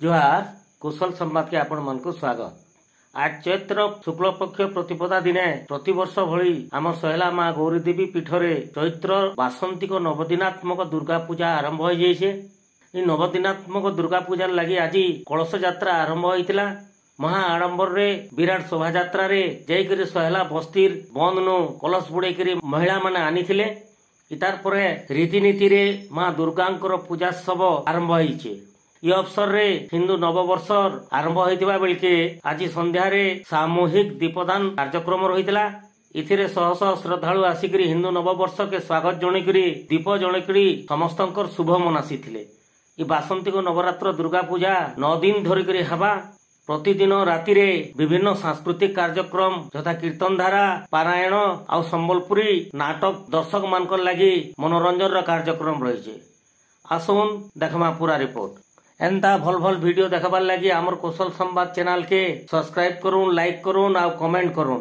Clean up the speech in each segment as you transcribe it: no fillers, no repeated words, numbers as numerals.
जोहार कुशल संवाद के आपण मन को स्वागत। आज चैत्र शुक्ल पक्ष प्रतिपदा दिने प्रतिवर्ष भली आम सहेला माँ गौरी देवी पीठरे चैत्र बासंतिक नवदिनात्मक दुर्गा पूजा आरंभ हो जाइए। नवदिनात्मक दुर्गा पूजा लगी आज कलश यात्रा आरंभ होइतिला। महा आडंबर रे विराट शोभा यात्रा रे जाइकरी सहेला बस्तीर बंद नु कलश बुड़ेकरी महिला माने आनिथिले। इतार परे रीतिनीति रे माँ दुर्गांकर पूजा सब आरंभ होइछे। ये अवसर रे हिंदू नववर्ष आरंभ होइतिबा बेलके आज संध्या रे सामूहिक दीपदान कार्यक्रम रहितला। इथिरे शह शह श्रद्धालु आसिकरी हिंदू नववर्ष के स्वागत जणेकरी दीप जणेकरी समस्तंकर शुभ मनासीथिले। ई बासंतिक नवरात्र दुर्गा पूजा 9 दिन धरिकरी हवा। प्रतिदिन राति रे विभिन्न सांस्कृतिक कार्यक्रम तथा कीर्तन धारा पारायण आउ संबलपुरी नाटक दर्शक मानकर लगी मनोरंजन कार्यक्रम रही। आसुन देखमा पूरा रिपोर्ट। एंता भल भल वीडियो देखबार लगी आमर कौशल संवाद चैनल के सब्सक्राइब करूँ, लाइक करूँ और कमेंट करूँ।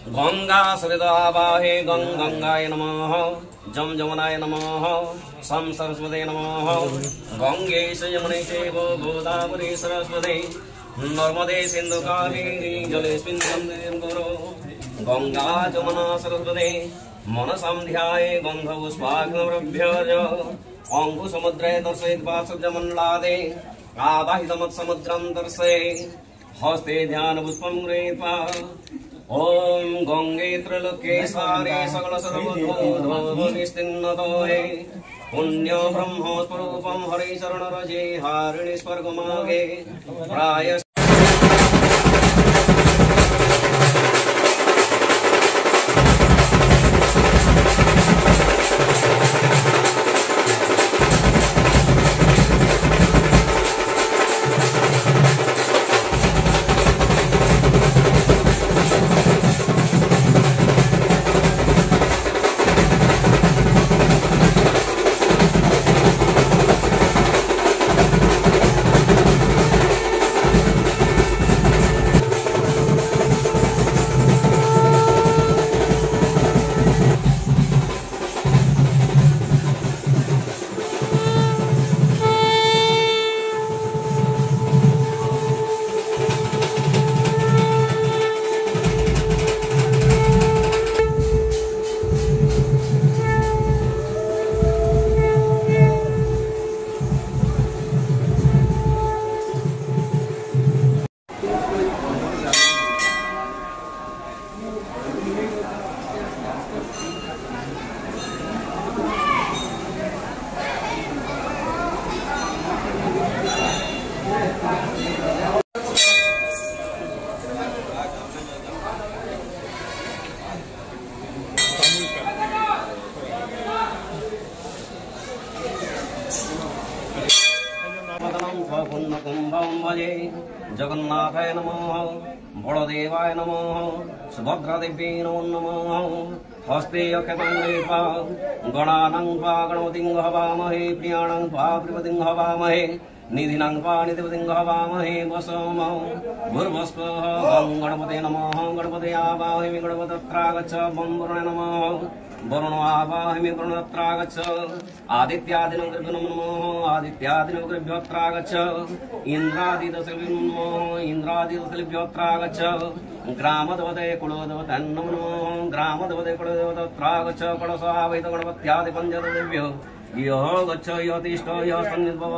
गंगा सरिदावाहे गंगाय नमः जम जमुनाय नमः सम सरस्वती नमः गंगे यमुने चैव गोदावरी सरस्वती नर्मदे सिंधु कावेरी जलेस्मिन् सन्निधिं कुरु। गंगा जमुना सरस्वती मनसां ध्याये गन्धपुष्पाग्नवभ्यज अंकुसमुद्रे दर्शयित्वा सज्जमण्डलादे आवाहितमत्समुद्रं दर्शये हस्ते ध्यान पुष्पं गृहीत्वा ओम गंगे त्रैलोक्येश्वरे सकल सर्वभूतो निस्तिन्नतोहे पुण्य ब्रह्म स्वरूपं हरि चरण रजे हारिणी स्वर्गमागे प्राय जगन्नाथाय नमः बलदेवाय नमः सुभद्रादेव्यै नमो नमः हस्ते अक्षतं गृहीत्वा गणानां वा गणपतिं हवामहे प्रियाणां वा प्रियपतिं हवामहे निधिनां वा निधिपतिं हवामहे वसम भूर्भुवस्वः गं गणपते नमः गणपते आवाहयामि गणपतत्रागच्छ बं वरुणाय नमः वरुणो आवाहयामि वरुणत्रागच्छ आदित्यादिनो गुरुभ्यो नमः आदित्यादिनो गुरुभ्योऽत्रागच्छ इन्द्रादिदशभ्यो नमः इन्द्रादिदशभ्योऽत्रागच्छ ग्रामदेवते कुलदेवते नमो नमः ग्रामदेवते कुलदेवतत्रागच्छ कलशावैत गणपत्यादि पञ्चदेव्यो यः गच्छ यः तिष्ठ यः सन्निधौ